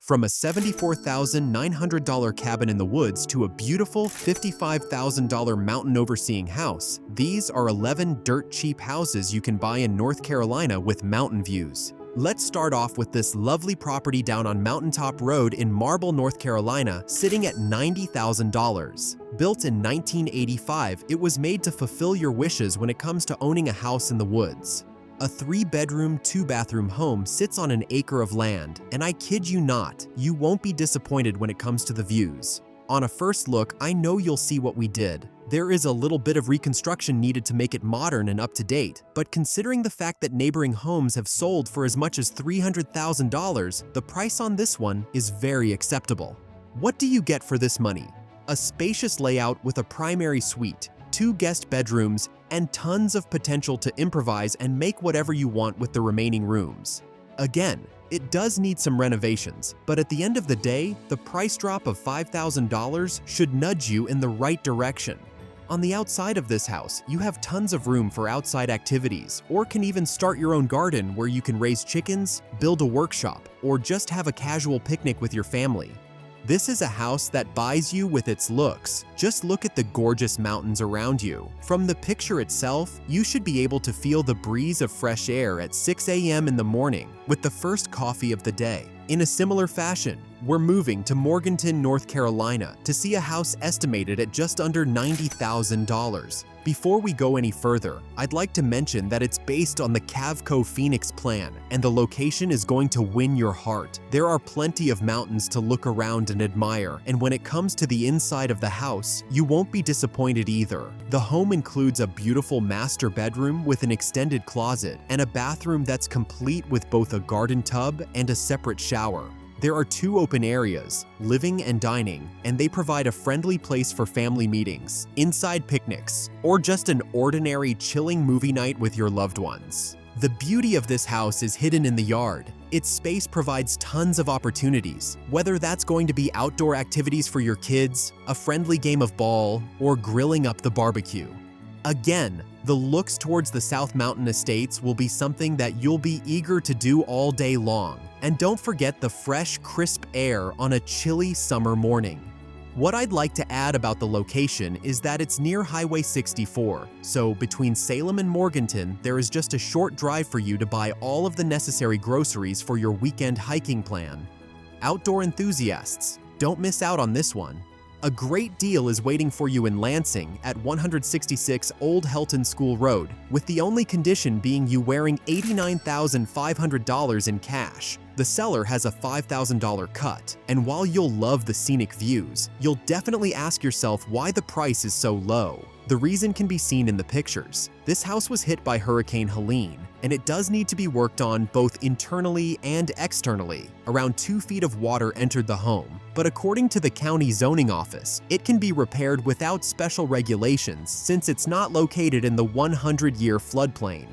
From a $74,900 cabin in the woods to a beautiful $55,000 mountain overseeing house, these are 11 dirt cheap houses you can buy in North Carolina with mountain views. Let's start off with this lovely property down on Mountaintop Road in Marble, North Carolina, sitting at $90,000. Built in 1985, it was made to fulfill your wishes when it comes to owning a house in the woods. A 3-bedroom, 2-bathroom home sits on an acre of land, and I kid you not, you won't be disappointed when it comes to the views. On a first look, I know you'll see what we did. There is a little bit of reconstruction needed to make it modern and up to date, but considering the fact that neighboring homes have sold for as much as $300,000, the price on this one is very acceptable. What do you get for this money? A spacious layout with a primary suite, 2 guest bedrooms, and tons of potential to improvise and make whatever you want with the remaining rooms. Again, it does need some renovations, but at the end of the day, the price drop of $5,000 should nudge you in the right direction. On the outside of this house, you have tons of room for outside activities, or can even start your own garden where you can raise chickens, build a workshop, or just have a casual picnic with your family. This is a house that buys you with its looks. Just look at the gorgeous mountains around you. From the picture itself, you should be able to feel the breeze of fresh air at 6 a.m. in the morning with the first coffee of the day. In a similar fashion, we're moving to Morganton, North Carolina to see a house estimated at just under $90,000. Before we go any further, I'd like to mention that it's based on the Cavco Phoenix plan, and the location is going to win your heart. There are plenty of mountains to look around and admire, and when it comes to the inside of the house, you won't be disappointed either. The home includes a beautiful master bedroom with an extended closet and a bathroom that's complete with both a garden tub and a separate shower. There are 2 open areas, living and dining, and they provide a friendly place for family meetings, inside picnics, or just an ordinary chilling movie night with your loved ones. The beauty of this house is hidden in the yard. Its space provides tons of opportunities, whether that's going to be outdoor activities for your kids, a friendly game of ball, or grilling up the barbecue. Again, the looks towards the South Mountain Estates will be something that you'll be eager to do all day long. And don't forget the fresh, crisp air on a chilly summer morning. What I'd like to add about the location is that it's near Highway 64, so between Salem and Morganton, there is just a short drive for you to buy all of the necessary groceries for your weekend hiking plan. Outdoor enthusiasts, don't miss out on this one. A great deal is waiting for you in Lansing at 166 Old Helton School Road, with the only condition being you wearing $89,500 in cash. The seller has a $5,000 cut, and while you'll love the scenic views, you'll definitely ask yourself why the price is so low. The reason can be seen in the pictures. This house was hit by Hurricane Helene, and it does need to be worked on both internally and externally. Around 2 feet of water entered the home, but according to the county zoning office, it can be repaired without special regulations since it's not located in the 100-year floodplain.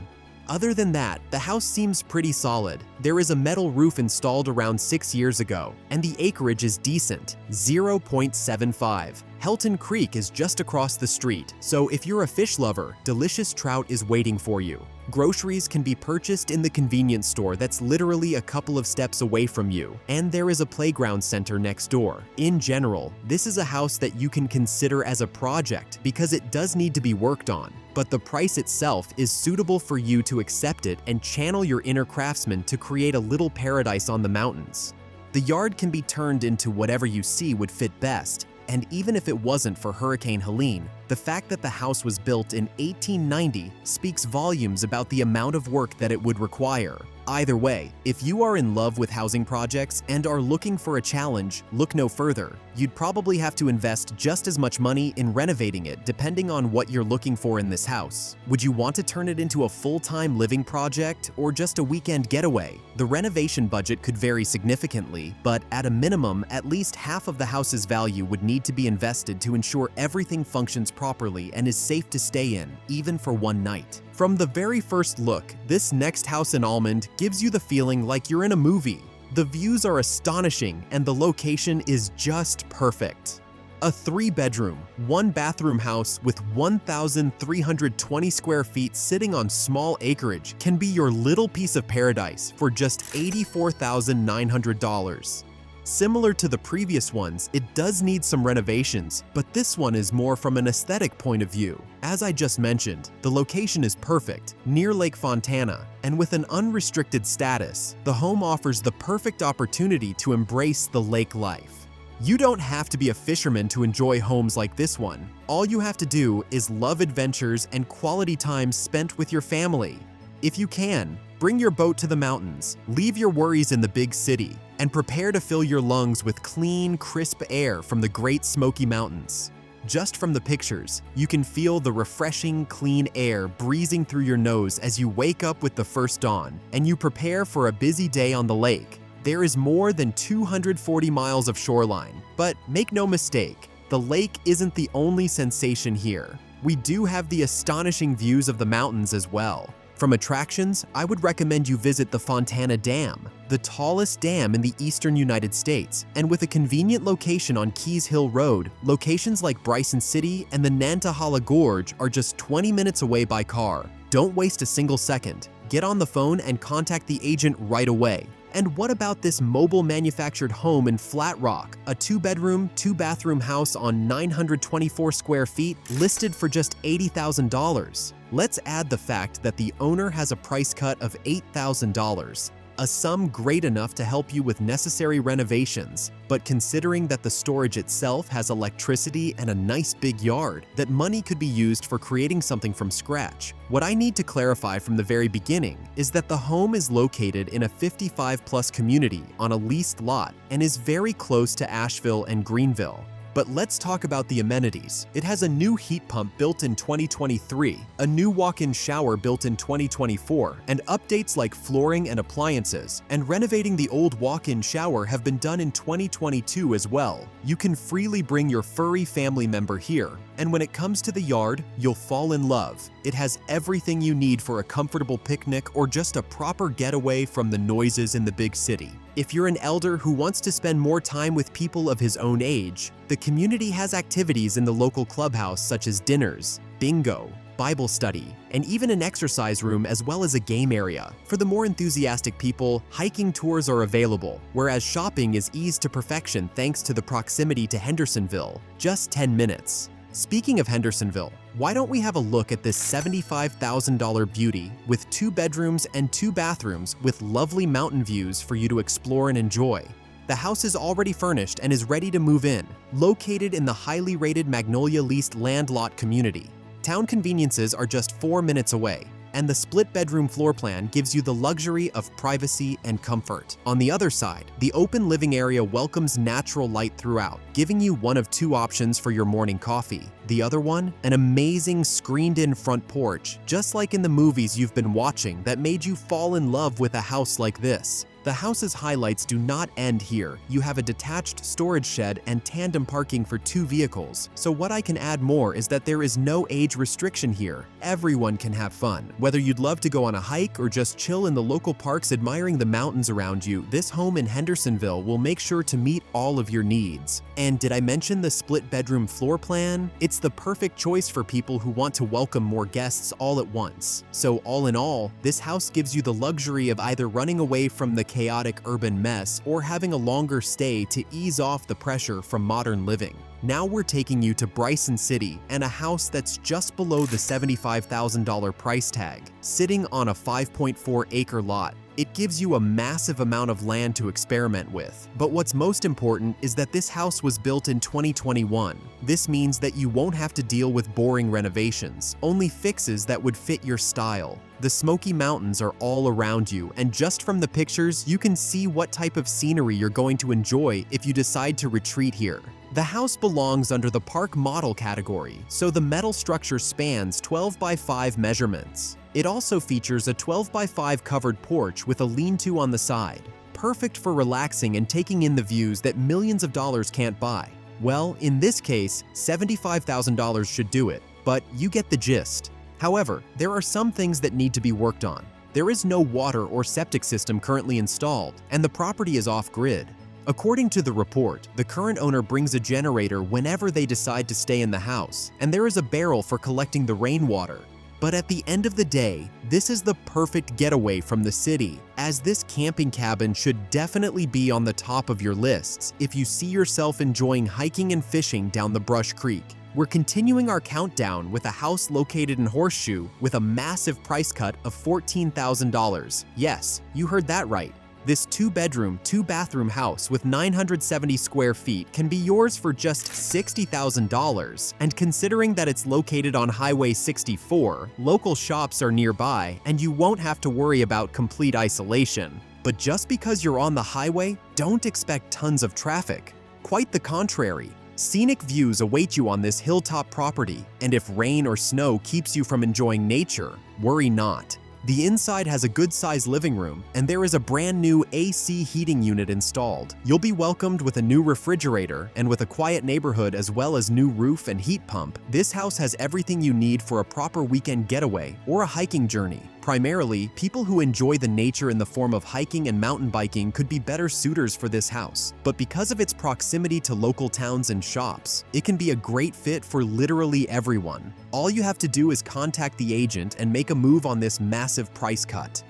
Other than that, the house seems pretty solid. There is a metal roof installed around 6 years ago, and the acreage is decent, 0.75. Helton Creek is just across the street, so if you're a fish lover, delicious trout is waiting for you. Groceries can be purchased in the convenience store that's literally a couple of steps away from you, and there is a playground center next door. In general, this is a house that you can consider as a project because it does need to be worked on, but the price itself is suitable for you to accept it and channel your inner craftsman to create a little paradise on the mountains. The yard can be turned into whatever you see would fit best, and even if it wasn't for Hurricane Helene, the fact that the house was built in 1890 speaks volumes about the amount of work that it would require. Either way, if you are in love with housing projects and are looking for a challenge, look no further. You'd probably have to invest just as much money in renovating it depending on what you're looking for in this house. Would you want to turn it into a full-time living project or just a weekend getaway? The renovation budget could vary significantly, but at a minimum, at least half of the house's value would need to be invested to ensure everything functions properly and is safe to stay in, even for one night. From the very first look, this next house in Almond gives you the feeling like you're in a movie. The views are astonishing and the location is just perfect. A 3-bedroom, 1-bathroom house with 1,320 square feet sitting on small acreage can be your little piece of paradise for just $84,900. Similar to the previous ones, it does need some renovations, but this one is more from an aesthetic point of view. As I just mentioned, the location is perfect, near Lake Fontana, and with an unrestricted status, the home offers the perfect opportunity to embrace the lake life. You don't have to be a fisherman to enjoy homes like this one. All you have to do is love adventures and quality time spent with your family. If you can, bring your boat to the mountains, leave your worries in the big city, and prepare to fill your lungs with clean, crisp air from the Great Smoky Mountains. Just from the pictures, you can feel the refreshing, clean air breezing through your nose as you wake up with the first dawn, and you prepare for a busy day on the lake. There is more than 240 miles of shoreline, but make no mistake, the lake isn't the only sensation here. We do have the astonishing views of the mountains as well. From attractions, I would recommend you visit the Fontana Dam, the tallest dam in the eastern United States, and with a convenient location on Keys Hill Road, locations like Bryson City and the Nantahala Gorge are just 20 minutes away by car. Don't waste a single second. Get on the phone and contact the agent right away. And what about this mobile manufactured home in Flat Rock, a 2-bedroom, 2-bathroom house on 924 square feet listed for just $80,000? Let's add the fact that the owner has a price cut of $8,000, a sum great enough to help you with necessary renovations, but considering that the storage itself has electricity and a nice big yard, that money could be used for creating something from scratch. What I need to clarify from the very beginning is that the home is located in a 55-plus community on a leased lot and is very close to Asheville and Greenville. But let's talk about the amenities. It has a new heat pump built in 2023, a new walk-in shower built in 2024, and updates like flooring and appliances, and renovating the old walk-in shower have been done in 2022 as well. You can freely bring your furry family member here, and when it comes to the yard, you'll fall in love. It has everything you need for a comfortable picnic or just a proper getaway from the noises in the big city. If you're an elder who wants to spend more time with people of his own age, the community has activities in the local clubhouse such as dinners, bingo, Bible study, and even an exercise room as well as a game area. For the more enthusiastic people, hiking tours are available, whereas shopping is eased to perfection thanks to the proximity to Hendersonville, just 10 minutes. Speaking of Hendersonville, why don't we have a look at this $75,000 beauty with 2 bedrooms and 2 bathrooms with lovely mountain views for you to explore and enjoy. The house is already furnished and is ready to move in, located in the highly rated Magnolia leased land lot community. Town conveniences are just 4 minutes away, and the split-bedroom floor plan gives you the luxury of privacy and comfort. On the other side, the open living area welcomes natural light throughout, giving you one of 2 options for your morning coffee. The other one, an amazing screened-in front porch, just like in the movies you've been watching that made you fall in love with a house like this. The house's highlights do not end here. You have a detached storage shed and tandem parking for 2 vehicles. So what I can add more is that there is no age restriction here. Everyone can have fun. Whether you'd love to go on a hike or just chill in the local parks admiring the mountains around you, this home in Hendersonville will make sure to meet all of your needs. And did I mention the split bedroom floor plan? It's the perfect choice for people who want to welcome more guests all at once. So all in all, this house gives you the luxury of either running away from the chaotic urban mess or having a longer stay to ease off the pressure from modern living. Now we're taking you to Bryson City and a house that's just below the $75,000 price tag, sitting on a 5.4-acre lot. It gives you a massive amount of land to experiment with. But what's most important is that this house was built in 2021. This means that you won't have to deal with boring renovations, only fixes that would fit your style. The Smoky Mountains are all around you, and just from the pictures, you can see what type of scenery you're going to enjoy if you decide to retreat here. The house belongs under the park model category, so the metal structure spans 12 by 5 measurements. It also features a 12 by 5 covered porch with a lean-to on the side, perfect for relaxing and taking in the views that millions of dollars can't buy. Well, in this case, $75,000 should do it, but you get the gist. However, there are some things that need to be worked on. There is no water or septic system currently installed, and the property is off-grid. According to the report, the current owner brings a generator whenever they decide to stay in the house, and there is a barrel for collecting the rainwater. But at the end of the day, this is the perfect getaway from the city, as this camping cabin should definitely be on the top of your lists if you see yourself enjoying hiking and fishing down the Brush Creek. We're continuing our countdown with a house located in Horseshoe with a massive price cut of $14,000. Yes, you heard that right. This 2-bedroom, 2-bathroom house with 970 square feet can be yours for just $60,000. And considering that it's located on Highway 64, local shops are nearby and you won't have to worry about complete isolation. But just because you're on the highway, don't expect tons of traffic. Quite the contrary. Scenic views await you on this hilltop property, and if rain or snow keeps you from enjoying nature, worry not. The inside has a good-sized living room, and there is a brand new AC heating unit installed. You'll be welcomed with a new refrigerator, and with a quiet neighborhood as well as new roof and heat pump, this house has everything you need for a proper weekend getaway or a hiking journey. Primarily, people who enjoy the nature in the form of hiking and mountain biking could be better suitors for this house. But because of its proximity to local towns and shops, it can be a great fit for literally everyone. All you have to do is contact the agent and make a move on this massive price cut.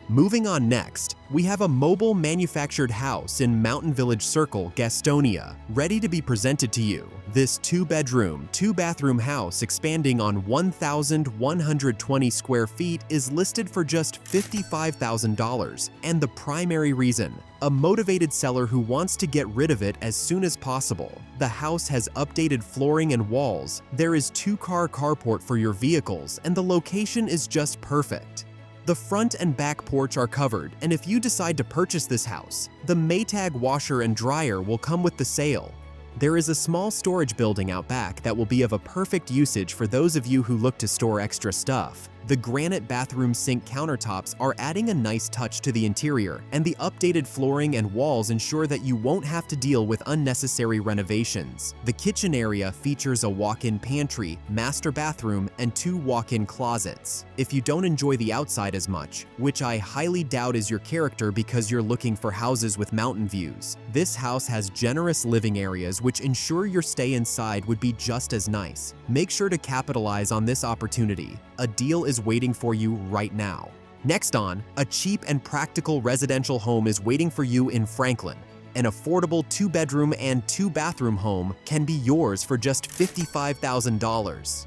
Moving on next, we have a mobile manufactured house in Mountain Village Circle, Gastonia, ready to be presented to you. This 2-bedroom, 2-bathroom house expanding on 1,120 square feet is listed for just $55,000, and the primary reason, a motivated seller who wants to get rid of it as soon as possible. The house has updated flooring and walls, there is 2-car carport for your vehicles, and the location is just perfect. The front and back porch are covered, and if you decide to purchase this house, the Maytag washer and dryer will come with the sale. There is a small storage building out back that will be of a perfect usage for those of you who look to store extra stuff. The granite bathroom sink countertops are adding a nice touch to the interior, and the updated flooring and walls ensure that you won't have to deal with unnecessary renovations. The kitchen area features a walk-in pantry, master bathroom, and 2 walk-in closets. If you don't enjoy the outside as much, which I highly doubt is your character because you're looking for houses with mountain views, this house has generous living areas which ensure your stay inside would be just as nice. Make sure to capitalize on this opportunity. A deal is waiting for you right now. Next on, a cheap and practical residential home is waiting for you in Franklin. An affordable 2-bedroom and 2-bathroom home can be yours for just $55,000.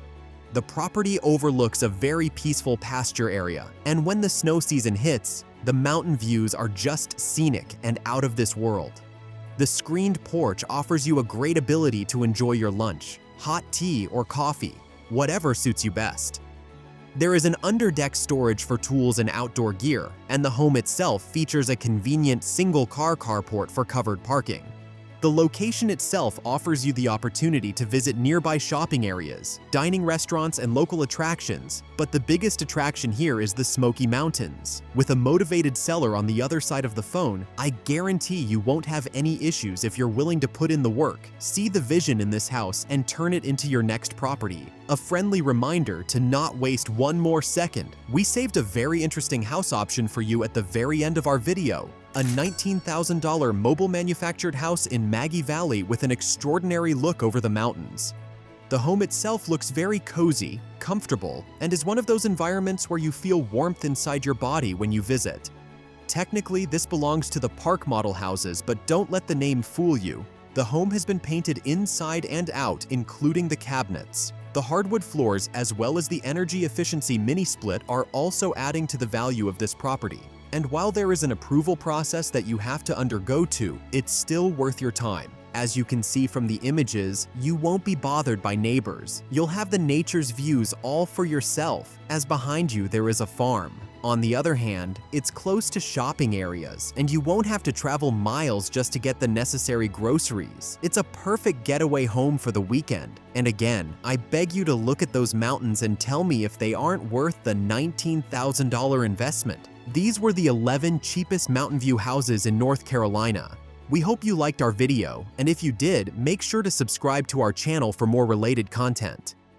The property overlooks a very peaceful pasture area, and when the snow season hits, the mountain views are just scenic and out of this world. The screened porch offers you a great ability to enjoy your lunch, hot tea or coffee, whatever suits you best. There is an underdeck storage for tools and outdoor gear, and the home itself features a convenient single-car carport for covered parking. The location itself offers you the opportunity to visit nearby shopping areas, dining restaurants, and local attractions, but the biggest attraction here is the Smoky Mountains. With a motivated seller on the other side of the phone, I guarantee you won't have any issues if you're willing to put in the work, see the vision in this house, and turn it into your next property. A friendly reminder to not waste one more second. We saved a very interesting house option for you at the very end of our video. A $19,000 mobile manufactured house in Maggie Valley with an extraordinary look over the mountains. The home itself looks very cozy, comfortable, and is one of those environments where you feel warmth inside your body when you visit. Technically, this belongs to the Park model houses, but don't let the name fool you. The home has been painted inside and out, including the cabinets. The hardwood floors as well as the energy efficiency mini split are also adding to the value of this property. And while there is an approval process that you have to undergo it's still worth your time. As you can see from the images, you won't be bothered by neighbors. You'll have the nature's views all for yourself, as behind you there is a farm. On the other hand, it's close to shopping areas, and you won't have to travel miles just to get the necessary groceries. It's a perfect getaway home for the weekend. And again, I beg you to look at those mountains and tell me if they aren't worth the $19,000 investment. These were the 11 cheapest Mountain View houses in North Carolina. We hope you liked our video, and if you did, make sure to subscribe to our channel for more related content.